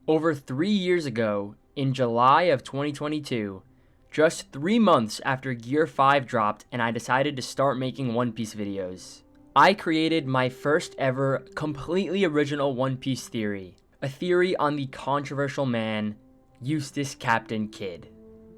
Over 3 years ago, in July of 2022, just 3 months after Gear 5 dropped and I decided to start making One Piece videos, I created my first ever completely original One Piece theory. A theory on the controversial man, Eustass Captain Kidd.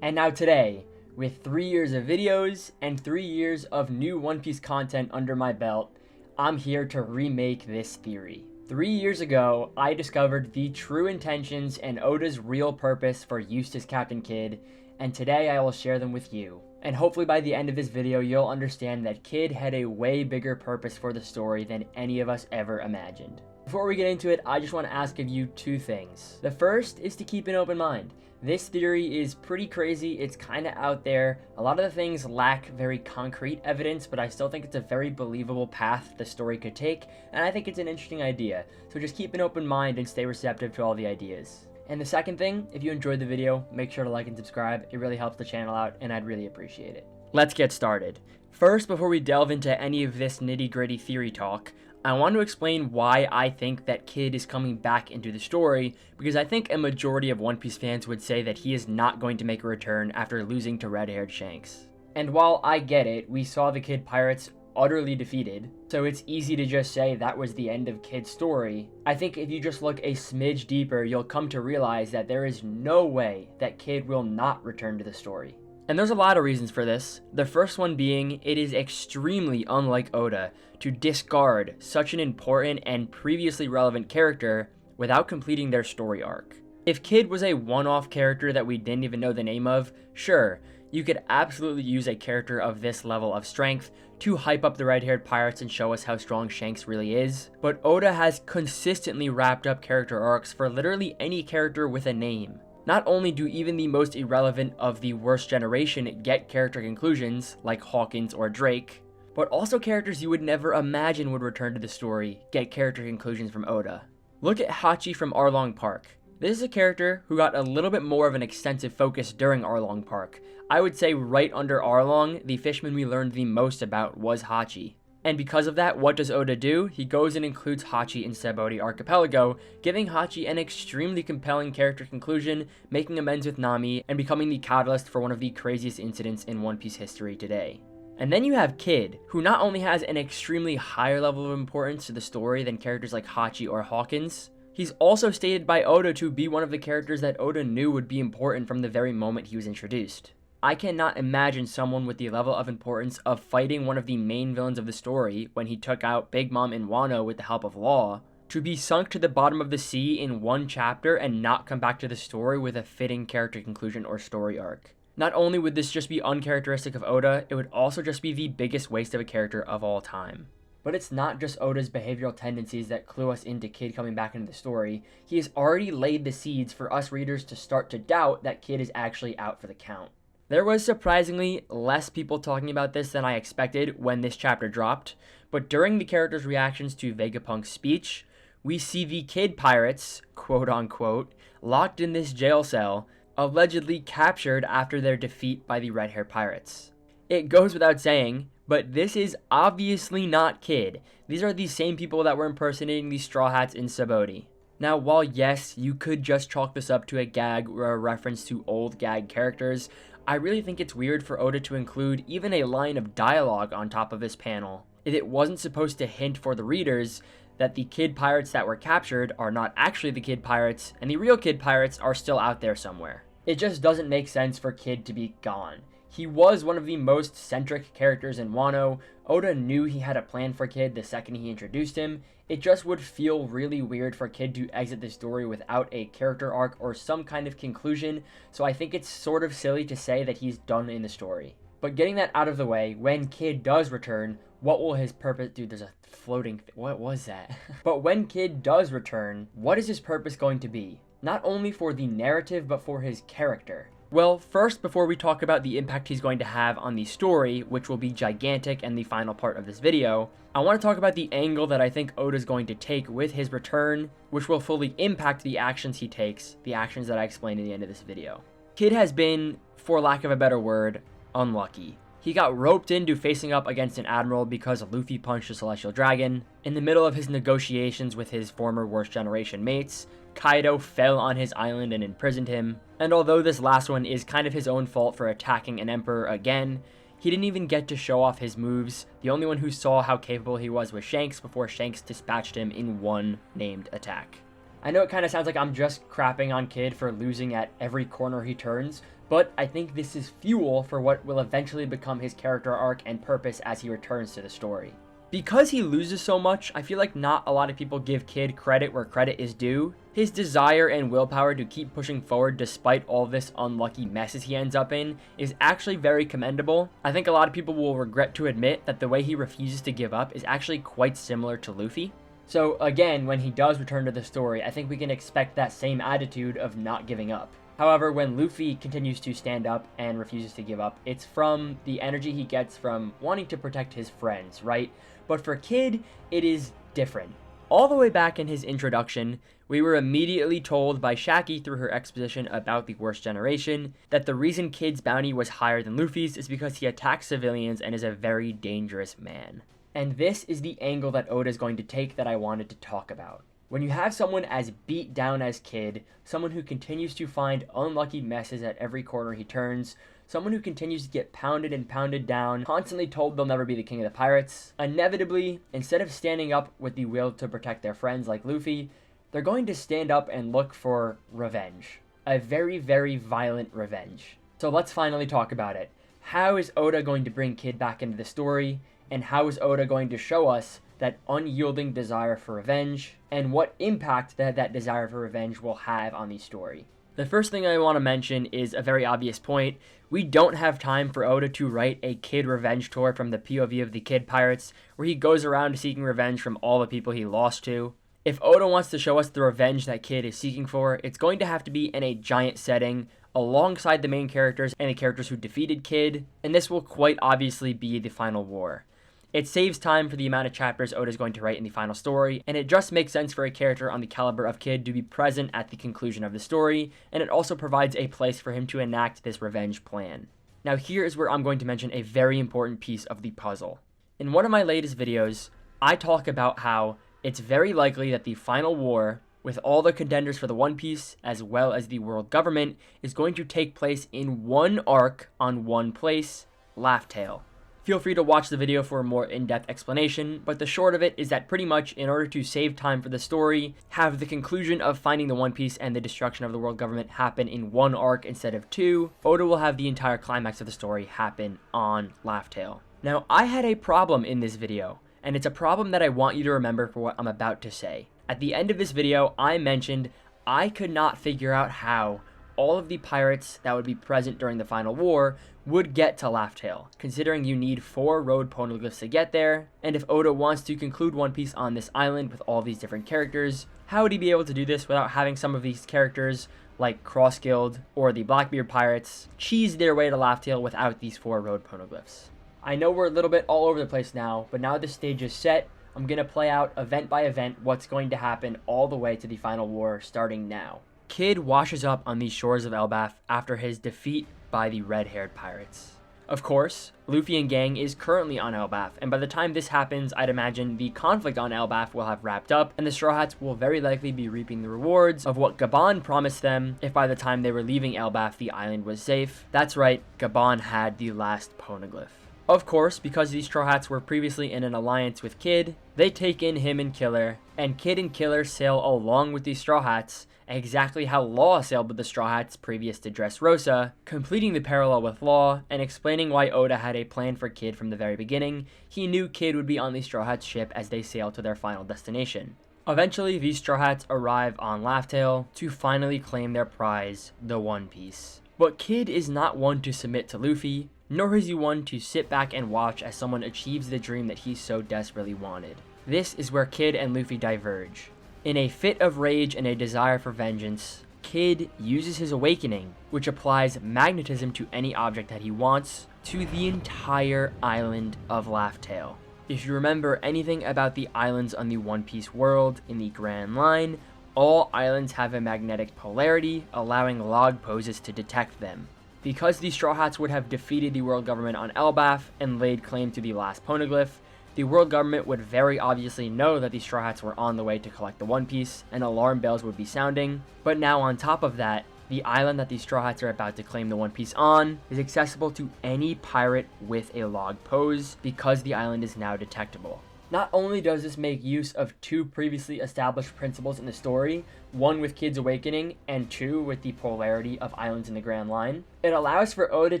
And now today, with 3 years of videos and 3 years of new One Piece content under my belt, I'm here to remake this theory. 3 years ago, I discovered the true intentions and Oda's real purpose for Eustass Captain Kidd, and today I will share them with you. And hopefully by the end of this video, you'll understand that Kidd had a way bigger purpose for the story than any of us ever imagined. Before we get into it, I just want to ask of you 2 things. The first is to keep an open mind. This theory is pretty crazy, it's kinda out there. A lot of the things lack very concrete evidence, but I still think it's a very believable path the story could take, and I think it's an interesting idea. So just keep an open mind and stay receptive to all the ideas. And the second thing, if you enjoyed the video, make sure to like and subscribe. It really helps the channel out, and I'd really appreciate it. Let's get started. First, before we delve into any of this nitty-gritty theory talk, I want to explain why I think that Kidd is coming back into the story, because I think a majority of One Piece fans would say that he is not going to make a return after losing to red-haired Shanks. And while I get it, we saw the Kidd Pirates utterly defeated, so it's easy to just say that was the end of Kidd's story. I think if you just look a smidge deeper, you'll come to realize that there is no way that Kidd will not return to the story. And there's a lot of reasons for this. The first one being, it is extremely unlike Oda to discard such an important and previously relevant character without completing their story arc. If Kidd was a one-off character that we didn't even know the name of, sure, you could absolutely use a character of this level of strength to hype up the red-haired pirates and show us how strong Shanks really is, but Oda has consistently wrapped up character arcs for literally any character with a name. Not only do even the most irrelevant of the worst generation get character conclusions, like Hawkins or Drake, but also characters you would never imagine would return to the story get character conclusions from Oda. Look at Hachi from Arlong Park. This is a character who got a little bit more of an extensive focus during Arlong Park. I would say right under Arlong, the fishman we learned the most about was Hachi. And because of that, what does Oda do? He goes and includes Hachi in Sabaody Archipelago, giving Hachi an extremely compelling character conclusion, making amends with Nami, and becoming the catalyst for one of the craziest incidents in One Piece history today. And then you have Kidd, who not only has an extremely higher level of importance to the story than characters like Hachi or Hawkins, he's also stated by Oda to be one of the characters that Oda knew would be important from the very moment he was introduced. I cannot imagine someone with the level of importance of fighting one of the main villains of the story when he took out Big Mom and Wano with the help of Law, to be sunk to the bottom of the sea in one chapter and not come back to the story with a fitting character conclusion or story arc. Not only would this just be uncharacteristic of Oda, it would also just be the biggest waste of a character of all time. But it's not just Oda's behavioral tendencies that clue us into Kidd coming back into the story. He has already laid the seeds for us readers to start to doubt that Kidd is actually out for the count. There was surprisingly less people talking about this than I expected when this chapter dropped, but during the characters' reactions to Vegapunk's speech, we see the Kidd Pirates, quote unquote, locked in this jail cell, allegedly captured after their defeat by the red-hair pirates. It goes without saying, but this is obviously not Kidd. These are the same people that were impersonating the Straw Hats in Sabaody. Now, while yes, you could just chalk this up to a gag or a reference to old gag characters, I really think it's weird for Oda to include even a line of dialogue on top of this panel, if it wasn't supposed to hint for the readers that the Kidd Pirates that were captured are not actually the Kidd Pirates, and the real Kidd Pirates are still out there somewhere. It just doesn't make sense for Kidd to be gone. He was one of the most centric characters in Wano. Oda knew he had a plan for Kidd the second he introduced him. It just would feel really weird for Kidd to exit the story without a character arc or some kind of conclusion, so I think it's sort of silly to say that he's done in the story. But getting that out of the way, when Kidd does return, what will his purpose— dude, there's a floating what was that? But when Kidd does return, what is his purpose going to be? Not only for the narrative, but for his character. Well, first, before we talk about the impact he's going to have on the story, which will be gigantic and the final part of this video, I want to talk about the angle that I think Oda's going to take with his return, which will fully impact the actions he takes, the actions that I explained in the end of this video. Kidd has been, for lack of a better word, unlucky. He got roped into facing up against an admiral because Luffy punched a celestial dragon. In the middle of his negotiations with his former worst generation mates, Kaido fell on his island and imprisoned him. And although this last one is kind of his own fault for attacking an emperor again, he didn't even get to show off his moves. The only one who saw how capable he was Shanks before Shanks dispatched him in one named attack. I know it kind of sounds like I'm just crapping on Kid for losing at every corner he turns, but I think this is fuel for what will eventually become his character arc and purpose as he returns to the story. Because he loses so much, I feel like not a lot of people give Kid credit where credit is due. His desire and willpower to keep pushing forward despite all this unlucky messes he ends up in is actually very commendable. I think a lot of people will regret to admit that the way he refuses to give up is actually quite similar to Luffy. So again, when he does return to the story, I think we can expect that same attitude of not giving up. However, when Luffy continues to stand up and refuses to give up, it's from the energy he gets from wanting to protect his friends, right? But for Kid, it is different. All the way back in his introduction, we were immediately told by Shaki through her exposition about the Worst Generation that the reason Kid's bounty was higher than Luffy's is because he attacks civilians and is a very dangerous man. And this is the angle that Oda is going to take that I wanted to talk about. When you have someone as beat down as Kid, someone who continues to find unlucky messes at every corner he turns, someone who continues to get pounded and pounded down, constantly told they'll never be the king of the pirates, inevitably, instead of standing up with the will to protect their friends like Luffy, they're going to stand up and look for revenge. A very, very violent revenge. So let's finally talk about it. How is Oda going to bring Kid back into the story? And how is Oda going to show us that unyielding desire for revenge, and what impact that desire for revenge will have on the story? The first thing I want to mention is a very obvious point. We don't have time for Oda to write a Kid revenge tour from the POV of the Kid Pirates, where he goes around seeking revenge from all the people he lost to. If Oda wants to show us the revenge that Kid is seeking for, it's going to have to be in a giant setting, alongside the main characters and the characters who defeated Kid, and this will quite obviously be the final war. It saves time for the amount of chapters Oda is going to write in the final story, and it just makes sense for a character on the caliber of Kid to be present at the conclusion of the story, and it also provides a place for him to enact this revenge plan. Now here is where I'm going to mention a very important piece of the puzzle. In one of my latest videos, I talk about how it's very likely that the final war, with all the contenders for the One Piece, as well as the world government, is going to take place in one arc on one place, Laugh Tale. Feel free to watch the video for a more in-depth explanation, but the short of it is that pretty much in order to save time for the story, have the conclusion of finding the One Piece and the destruction of the world government happen in one arc instead of two, Oda will have the entire climax of the story happen on Laugh Tale. Now, I had a problem in this video, and it's a problem that I want you to remember for what I'm about to say. At the end of this video, I mentioned I could not figure out how all of the pirates that would be present during the final war would get to Laugh Tale, considering you need 4 road poneglyphs to get there, and if Oda wants to conclude One Piece on this island with all these different characters, how would he be able to do this without having some of these characters, like Cross Guild or the Blackbeard Pirates, cheese their way to Laugh Tale without these 4 road poneglyphs? I know we're a little bit all over the place now, but now the stage is set, I'm going to play out event by event what's going to happen all the way to the final war starting now. Kid washes up on the shores of Elbaf after his defeat by the red-haired pirates. Of course, Luffy and gang is currently on Elbaf, and by the time this happens, I'd imagine the conflict on Elbaf will have wrapped up, and the Straw Hats will very likely be reaping the rewards of what Gabon promised them if by the time they were leaving Elbaf, the island was safe. That's right, Gabon had the last poneglyph. Of course, because these Straw Hats were previously in an alliance with Kid, they take in him and Killer, and Kid and Killer sail along with these Straw Hats, exactly how Law sailed with the Straw Hats previous to Dressrosa, completing the parallel with Law, and explaining why Oda had a plan for Kid from the very beginning. He knew Kid would be on the Straw Hats ship as they sailed to their final destination. Eventually, these Straw Hats arrive on Laugh Tale to finally claim their prize, the One Piece. But Kid is not one to submit to Luffy, nor is he one to sit back and watch as someone achieves the dream that he so desperately wanted. This is where Kid and Luffy diverge. In a fit of rage and a desire for vengeance, Kid uses his awakening, which applies magnetism to any object that he wants, to the entire island of Laugh Tale. If you remember anything about the islands on the One Piece world in the Grand Line, all islands have a magnetic polarity, allowing log poses to detect them. Because the Straw Hats would have defeated the world government on Elbaf and laid claim to the last poneglyph, the world government would very obviously know that the Straw Hats were on the way to collect the One Piece, and alarm bells would be sounding. But now on top of that, the island that the Straw Hats are about to claim the One Piece on is accessible to any pirate with a log pose because the island is now detectable. Not only does this make use of two previously established principles in the story, one with Kid's awakening and two with the polarity of islands in the Grand Line, it allows for Oda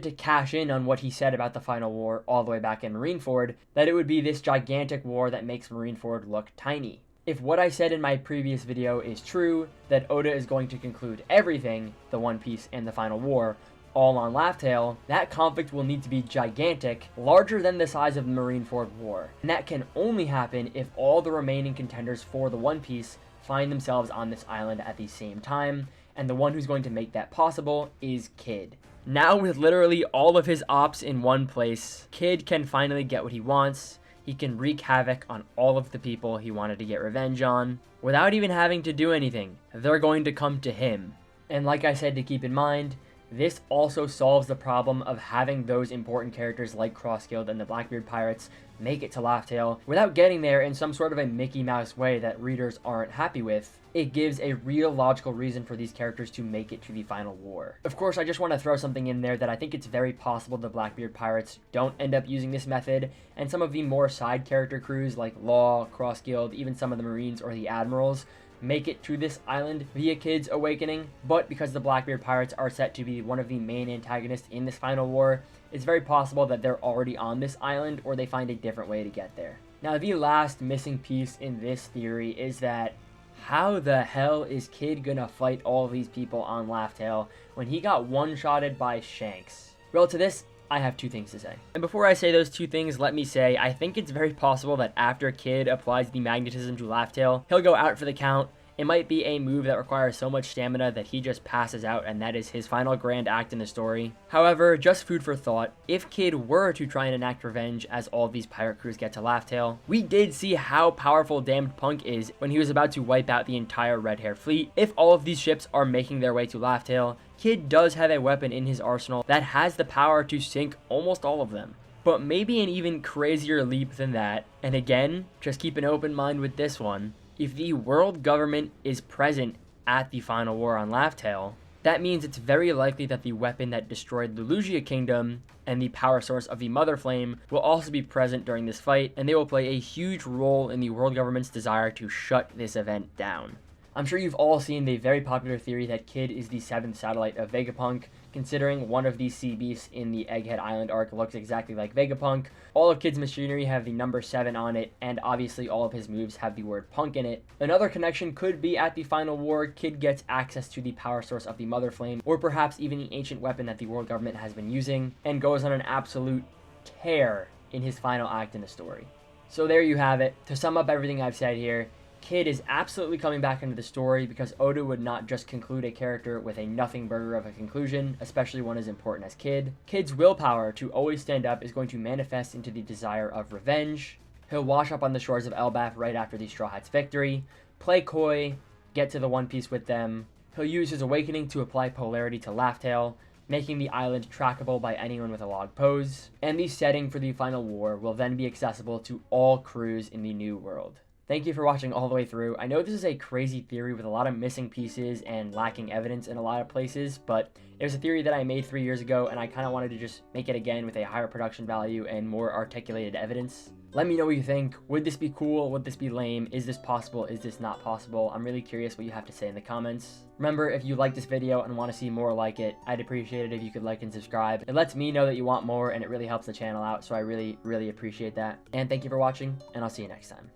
to cash in on what he said about the final war all the way back in Marineford, that it would be this gigantic war that makes Marineford look tiny. If what I said in my previous video is true, that Oda is going to conclude everything, the One Piece and the final war, all on Laugh Tale, that conflict will need to be gigantic, larger than the size of the Marineford War. And that can only happen if all the remaining contenders for the One Piece find themselves on this island at the same time, and the one who's going to make that possible is Kid. Now with literally all of his ops in one place, Kid can finally get what he wants. He can wreak havoc on all of the people he wanted to get revenge on, without even having to do anything. They're going to come to him. And like I said, to keep in mind, this also solves the problem of having those important characters like Crossguild and the Blackbeard Pirates make it to Laugh Tale without getting there in some sort of a Mickey Mouse way that readers aren't happy with. It gives a real logical reason for these characters to make it to the final war. Of course, I just want to throw something in there that I think it's very possible the Blackbeard Pirates don't end up using this method, and some of the more side character crews like Law, Crossguild, even some of the Marines or the Admirals make it to this island via Kid's awakening, but because the Blackbeard Pirates are set to be one of the main antagonists in this final war, it's very possible that they're already on this island or they find a different way to get there. Now, the last missing piece in this theory is that how the hell is Kid gonna fight all of these people on Laugh Tale when he got one-shotted by Shanks? Well, to this, I have two things to say. And before I say those two things, let me say, I think it's very possible that after Kid applies the magnetism to Laugh Tale, he'll go out for the count. It might be a move that requires so much stamina that he just passes out and that is his final grand act in the story. However, just food for thought, if Kid were to try and enact revenge as all of these pirate crews get to Laugh Tale, we did see how powerful Damned Punk is when he was about to wipe out the entire Red Hair fleet. If all of these ships are making their way to Laugh Tale, Kid does have a weapon in his arsenal that has the power to sink almost all of them. But maybe an even crazier leap than that, and again, just keep an open mind with this one, if the world government is present at the final war on Laugh Tale, that means it's very likely that the weapon that destroyed Lulusia Kingdom and the power source of the Mother Flame will also be present during this fight, and they will play a huge role in the world government's desire to shut this event down. I'm sure you've all seen the very popular theory that Kid is the 7th satellite of Vegapunk, considering one of these sea beasts in the Egghead Island arc looks exactly like Vegapunk. All of Kid's machinery have the number 7 on it, and obviously all of his moves have the word punk in it. Another connection could be at the final war, Kid gets access to the power source of the Mother Flame, or perhaps even the ancient weapon that the world government has been using, and goes on an absolute tear in his final act in the story. So there you have it. To sum up everything I've said here, Kid is absolutely coming back into the story because Oda would not just conclude a character with a nothing burger of a conclusion, especially one as important as Kid. Kid's willpower to always stand up is going to manifest into the desire of revenge. He'll wash up on the shores of Elbaf right after the Straw Hats' victory, play coy, get to the One Piece with them. He'll use his awakening to apply polarity to Laugh Tale, making the island trackable by anyone with a log pose. And the setting for the final war will then be accessible to all crews in the new world. Thank you for watching all the way through. I know this is a crazy theory with a lot of missing pieces and lacking evidence in a lot of places, but it was a theory that I made 3 years ago, and I kind of wanted to just make it again with a higher production value and more articulated evidence. Let me know what you think. Would this be cool? Would this be lame? Is this possible? Is this not possible? I'm really curious what you have to say in the comments. Remember, if you like this video and want to see more like it, I'd appreciate it if you could like and subscribe. It lets me know that you want more, and it really helps the channel out, so I really, really appreciate that. And thank you for watching, and I'll see you next time.